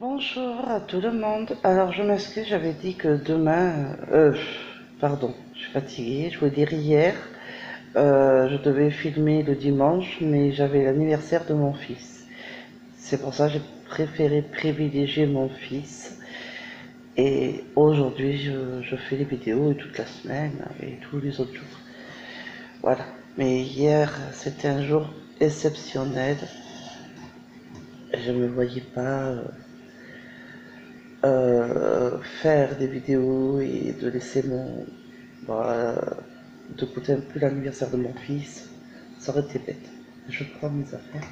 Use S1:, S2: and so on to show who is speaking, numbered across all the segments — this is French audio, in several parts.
S1: Bonjour à tout le monde. Alors, je m'excuse, j'avais dit que demain, pardon, je suis fatiguée. Je voulais dire hier, je devais filmer le dimanche, mais j'avais l'anniversaire de mon fils. C'est pour ça que j'ai préféré privilégier mon fils. Et aujourd'hui, je fais les vidéos et toute la semaine et tous les autres jours. Voilà. Mais hier, c'était un jour exceptionnel. Je ne me voyais pas faire des vidéos et de laisser bah, de côté un peu l'anniversaire de mon fils, ça aurait été bête. Je prends mes affaires.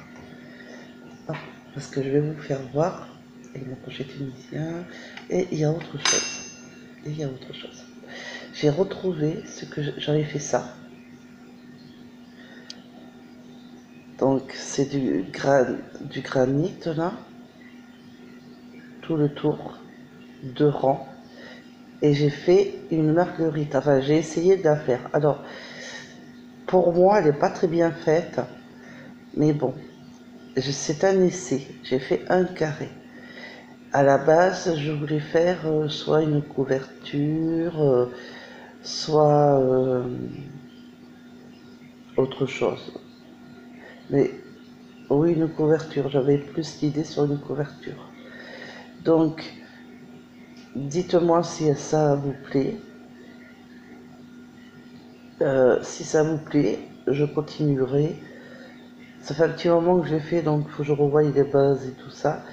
S1: Ah, parce que je vais vous faire voir, et mon crochet tunisien, et il y a autre chose. Et il y a autre chose. J'ai retrouvé ce que j'avais fait ça. Donc c'est du granit là, tout le tour, deux rangs. Et j'ai fait une marguerite. Enfin, j'ai essayé de la faire. Alors, pour moi, elle n'est pas très bien faite, mais bon, c'est un essai. J'ai fait un carré. À la base, je voulais faire soit une couverture, soit autre chose. Mais oui, une couverture. J'avais plus d'idées sur une couverture. Donc, dites-moi si ça vous plaît. Si ça vous plaît, je continuerai. Ça fait un petit moment que je l'ai fait, donc il faut que je revoie les bases et tout ça.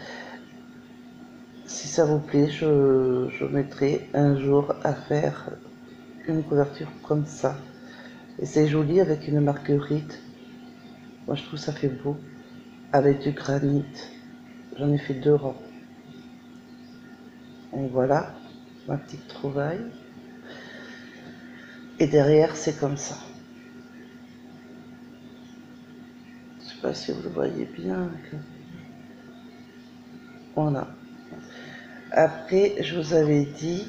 S1: Si ça vous plaît, je mettrai un jour à faire une couverture comme ça. Et c'est joli avec une marguerite. Moi je trouve ça fait beau. Avec du granit. J'en ai fait deux rangs. Donc voilà, ma petite trouvaille. Et derrière c'est comme ça. Je sais pas si vous le voyez bien. Voilà. Après, je vous avais dit,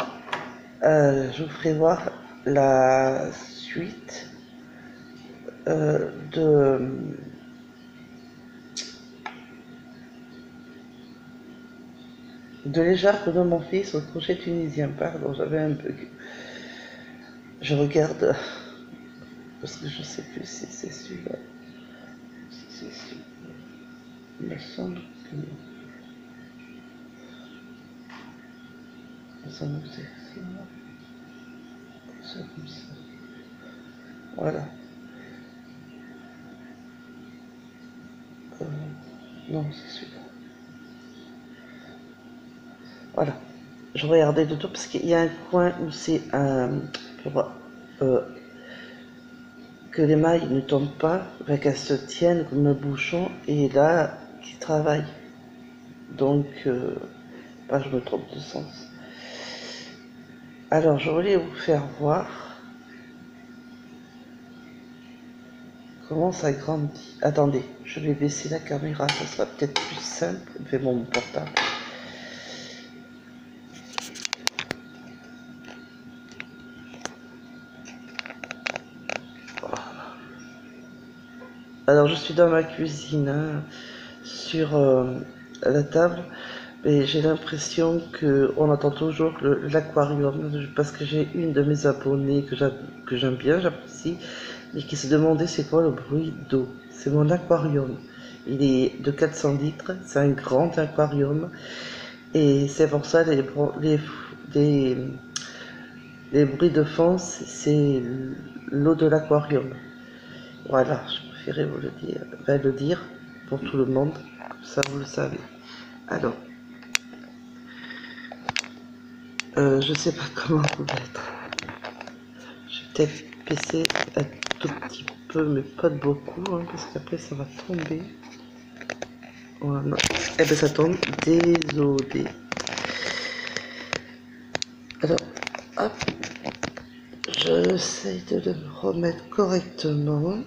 S1: je vous ferai voir la suite de l'écharpe de mon fils au crochet tunisien. Pardon, j'avais un bug. Je regarde, parce que je sais plus si c'est celui-là. Si c'est celui-là. Il me semble que non. Il me semble que c'est ça. C'est comme ça. Voilà. Euh, non, c'est celui-là. Voilà. Je regardais de tout parce qu'il y a un coin où c'est un. Pour, euh, que les mailles ne tombent pas, qu'elles se tiennent comme un bouchon, et là, qui travaille. Donc, je me trompe de sens. Alors, je voulais vous faire voir comment ça grandit. Attendez, je vais baisser la caméra, ça sera peut-être plus simple. Je vais mon portable. Alors, je suis dans ma cuisine, hein, sur la table, et j'ai l'impression qu'on entend toujours l'aquarium, parce que j'ai une de mes abonnées que j'aime bien, j'apprécie, et qui se demandait c'est quoi le bruit d'eau. C'est mon aquarium. Il est de 400 litres, c'est un grand aquarium, et c'est pour ça les bruits de fond, c'est l'eau de l'aquarium. Voilà, je préférais vous le dire pour tout le monde, comme ça vous le savez. Alors, je sais pas comment vous mettre. Je vais peut-être baisser un tout petit peu, mais pas de beaucoup, hein, parce qu'après ça va tomber. Voilà. Eh ben ça tombe, désolé. Alors, hop, j'essaie de le remettre correctement.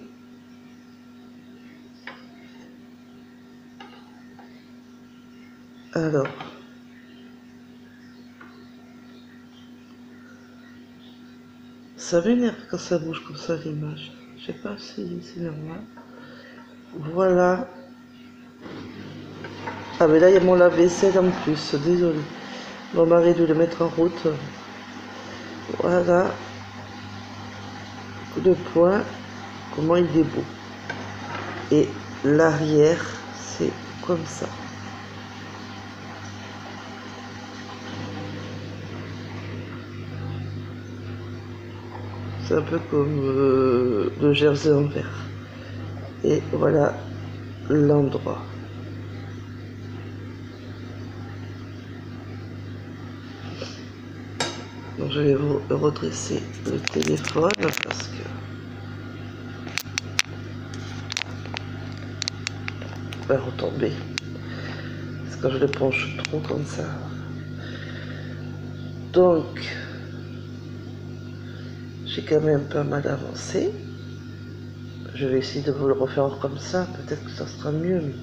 S1: Alors, ça m'énerve quand ça bouge comme ça l'image. Je sais pas si c'est normal. Voilà. Ah mais là il y a mon lave-vaisselle en plus, désolé. Mon mari dû le mettre en route. Voilà, coup de poing, comment il est beau. Et l'arrière, c'est comme ça. C'est un peu comme le jersey en vert. Et voilà l'endroit. Donc je vais vous redresser le téléphone parce que va retomber. Parce que je le penche trop comme ça. Donc j'ai quand même pas mal avancé. Je vais essayer de vous le refaire comme ça. Peut-être que ça sera mieux. Mais...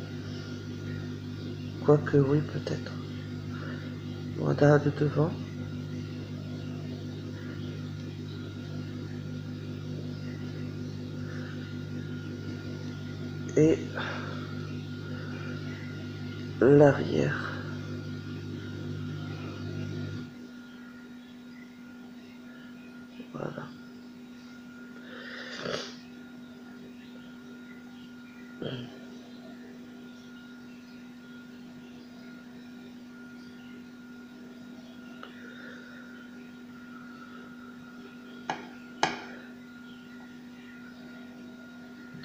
S1: quoique oui, peut-être. Voilà de devant. Et l'arrière. Voilà.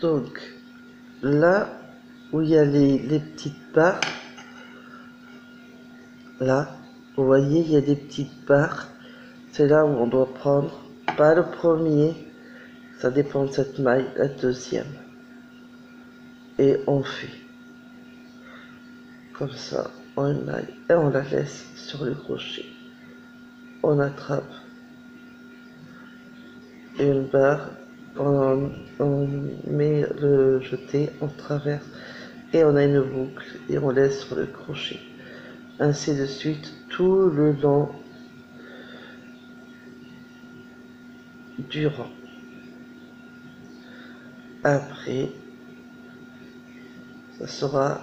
S1: Donc là où il y a les petites barres, là, vous voyez, il y a des petites barres. C'est là où on doit prendre, pas le premier, ça dépend de cette maille, la deuxième. Et on fait comme ça, en une maille, et on la laisse sur le crochet. On attrape une barre, on met le jeté, on traverse, et on a une boucle, et on laisse sur le crochet. Ainsi de suite, tout le long du rang. Après, ça sera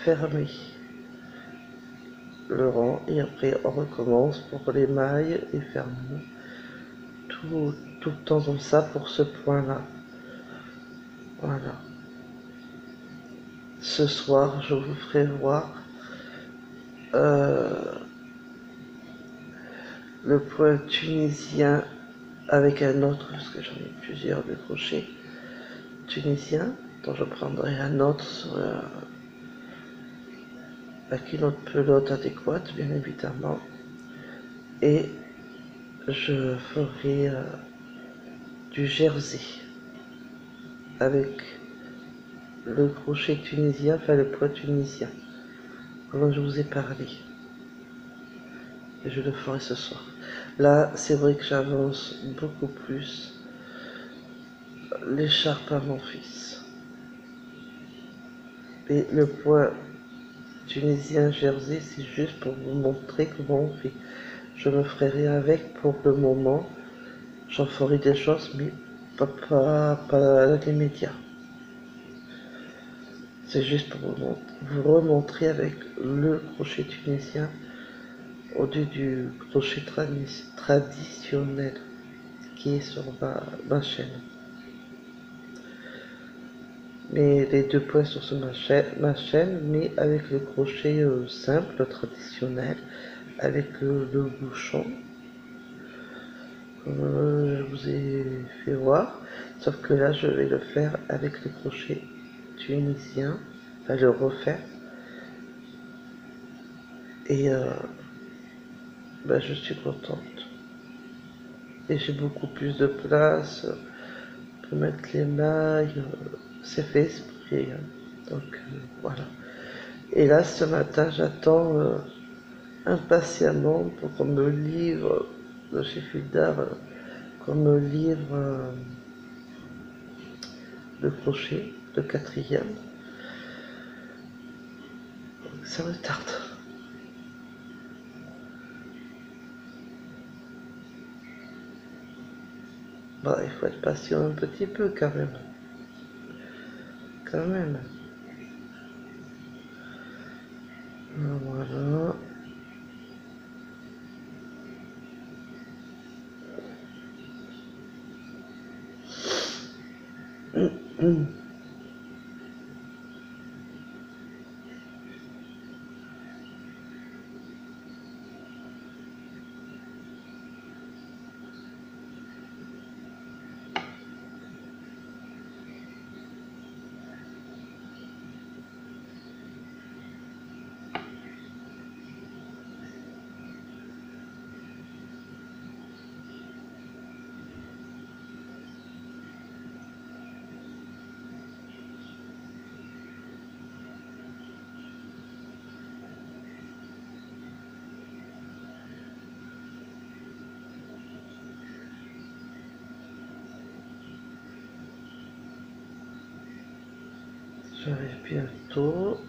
S1: fermé le rang et après on recommence pour les mailles et fermons tout le temps comme ça pour ce point là. Voilà. Ce soir je vous ferai voir le point tunisien avec un autre, parce que j'en ai plusieurs de crochets tunisiens, dont je prendrai un autre sur avec une autre pelote adéquate bien évidemment, et je ferai du jersey avec le crochet tunisien, enfin le point tunisien, comme je vous ai parlé. Et je le ferai ce soir. Là, c'est vrai que j'avance beaucoup plus l'écharpe à mon fils. Et le point tunisien jersey, c'est juste pour vous montrer comment on fait. Je ne ferai rien avec pour le moment. J'en ferai des choses, mais pas l'immédiat. C'est juste pour vous remontrer avec le crochet tunisien au-dessus du crochet traditionnel qui est sur ma chaîne. Mais les deux points sur ma chaîne, mais avec le crochet simple, traditionnel, avec le bouchon, comme je vous ai fait voir. Sauf que là, je vais le faire avec le crochet tunisien, enfin le refaire. Et je suis contente. Et j'ai beaucoup plus de place pour mettre les mailles. C'est fait exprès. Hein. Donc voilà. Et là, ce matin, j'attends impatiemment pour qu'on me livre, le chef d'art, qu'on me livre le crochet, le quatrième. Ça me tarde. Bah, il faut être patient un petit peu quand même. Quand même. Voilà. J'arrive bientôt.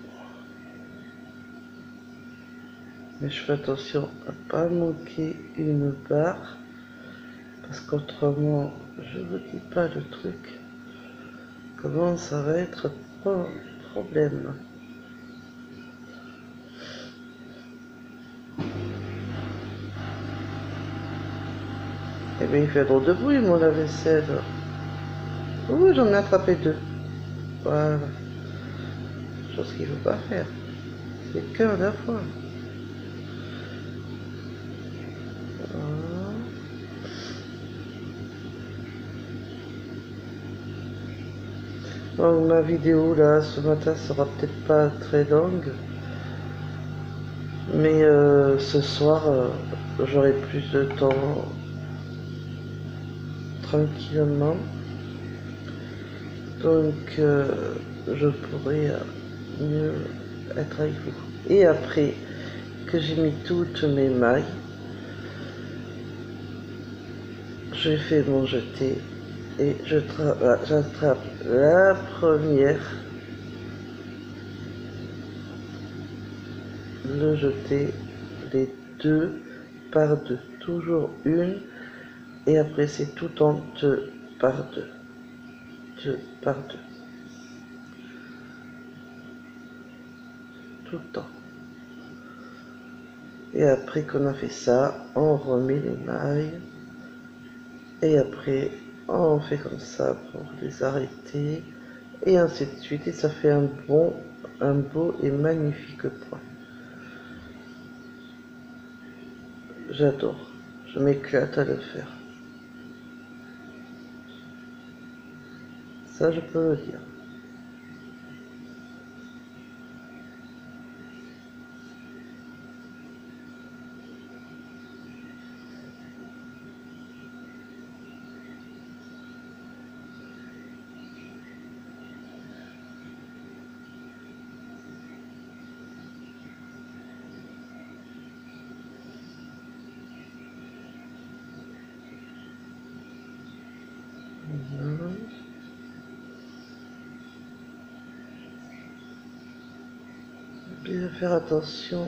S1: Mais je fais attention à pas manquer une barre. Parce qu'autrement, je vous dis pas le truc. Comment ça va être problème. Eh bien, il fait drôle de bruit, mon lave-vaisselle. Ouh, j'en ai attrapé deux. Voilà. Chose qu'il ne faut pas faire. C'est qu'un à la fois. Voilà. Donc, ma vidéo là ce matin sera peut-être pas très longue. Mais ce soir, j'aurai plus de temps tranquillement. Donc, je pourrai mieux être avec vous. Et après que j'ai mis toutes mes mailles, je fais mon jeté et j'attrape la première, le jeté, les deux par deux, toujours une, et après c'est tout en deux par deux, deux par deux, tout le temps. Et après qu'on a fait ça, on remet les mailles. Et après, on fait comme ça pour les arrêter. Et ainsi de suite. Et ça fait un beau et magnifique point. J'adore. Je m'éclate à le faire. Ça, je peux le dire. Voilà. Bien faire attention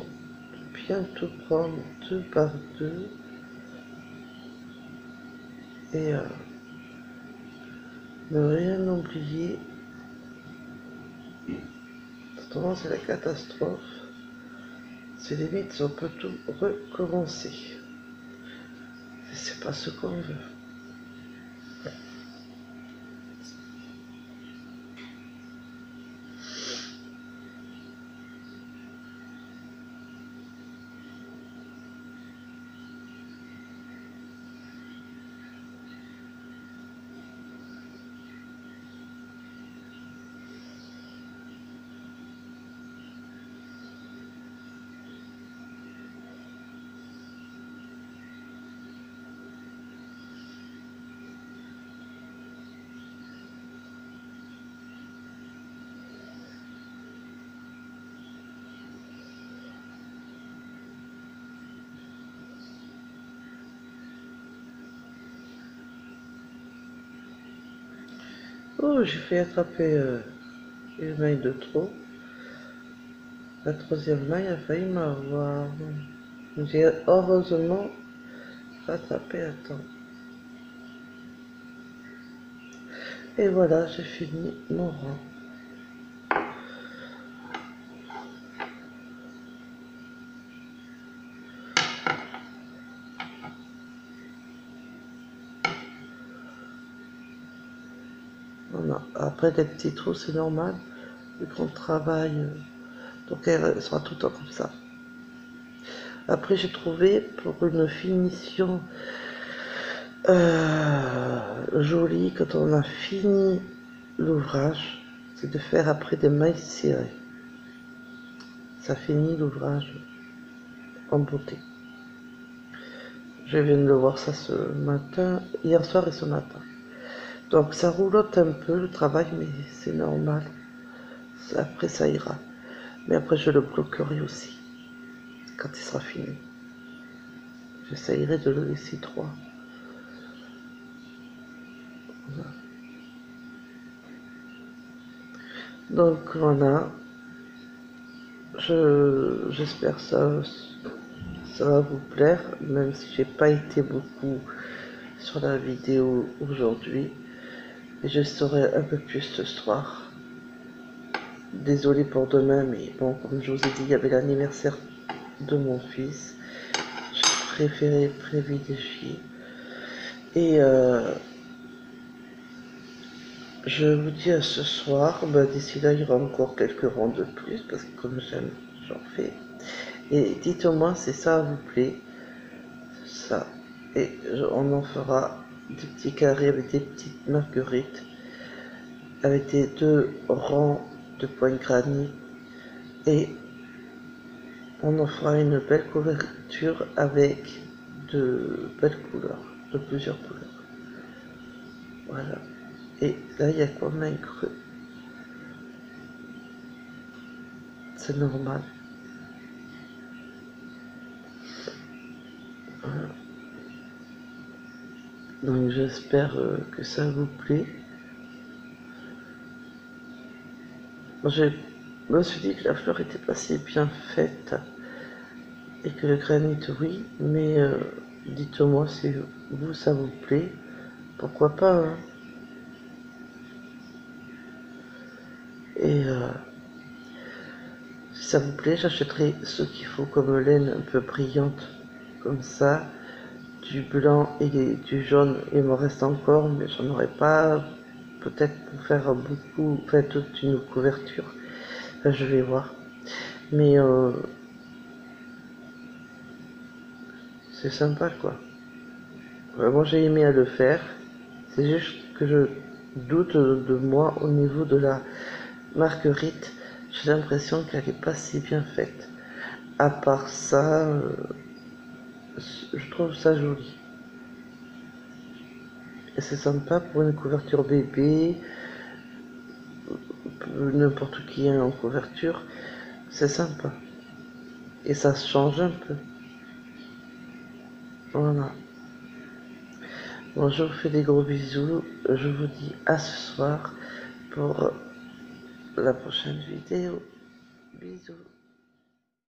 S1: de bien tout prendre deux par deux. Et ne rien oublier. Autrement, c'est la catastrophe. C'est limite si on peut tout recommencer. C'est pas ce qu'on veut. Oh, j'ai fait attraper une maille de trop. La troisième maille a failli m'avoir. J'ai heureusement rattrapé à temps. Et voilà, j'ai fini mon rang. après des petits trous, c'est normal, vu qu'on travaille. Donc elle sera tout le temps comme ça. Après, j'ai trouvé pour une finition jolie, quand on a fini l'ouvrage, c'est de faire après des mailles serrées. Ça finit l'ouvrage en beauté. Je viens de voir ça ce matin, hier soir et ce matin. Donc ça roulotte un peu le travail, mais c'est normal. Après ça ira. Mais après je le bloquerai aussi, quand il sera fini. J'essayerai de le laisser droit. Voilà. Donc voilà. J'espère que ça va vous plaire, même si j'ai pas été beaucoup sur la vidéo aujourd'hui. Et je saurai un peu plus ce soir. Désolée pour demain, mais bon, comme je vous ai dit, il y avait l'anniversaire de mon fils. J'ai préféré privilégier. Et je vous dis à ce soir. D'ici là, il y aura encore quelques rangs de plus, parce que comme j'aime, j'en fais. Et dites-moi si ça vous plaît. Ça. Et on en fera des petits carrés avec des petites marguerites, avec des 2 rangs de points granit. Et on en fera une belle couverture avec de belles couleurs, de plusieurs couleurs. Voilà. Et là, il y a comme un creux. C'est normal. Voilà. Donc j'espère que ça vous plaît. Je me suis dit que la fleur était pas si bien faite et que le granit oui, mais dites-moi si vous ça vous plaît. Pourquoi pas, hein. Et si ça vous plaît, j'achèterai ce qu'il faut comme laine un peu brillante, comme ça. Du blanc et du jaune, il me reste encore, mais j'en aurai pas peut-être pour faire beaucoup, enfin toute une couverture. Enfin, je vais voir. Mais c'est sympa quoi. Vraiment j'ai aimé à le faire. C'est juste que je doute de moi au niveau de la marguerite. J'ai l'impression qu'elle n'est pas si bien faite. À part ça, je trouve ça joli. Et c'est sympa pour une couverture bébé, n'importe qui en couverture, c'est sympa. Et ça change un peu. Voilà. Bon, je vous fais des gros bisous. Je vous dis à ce soir pour la prochaine vidéo. Bisous.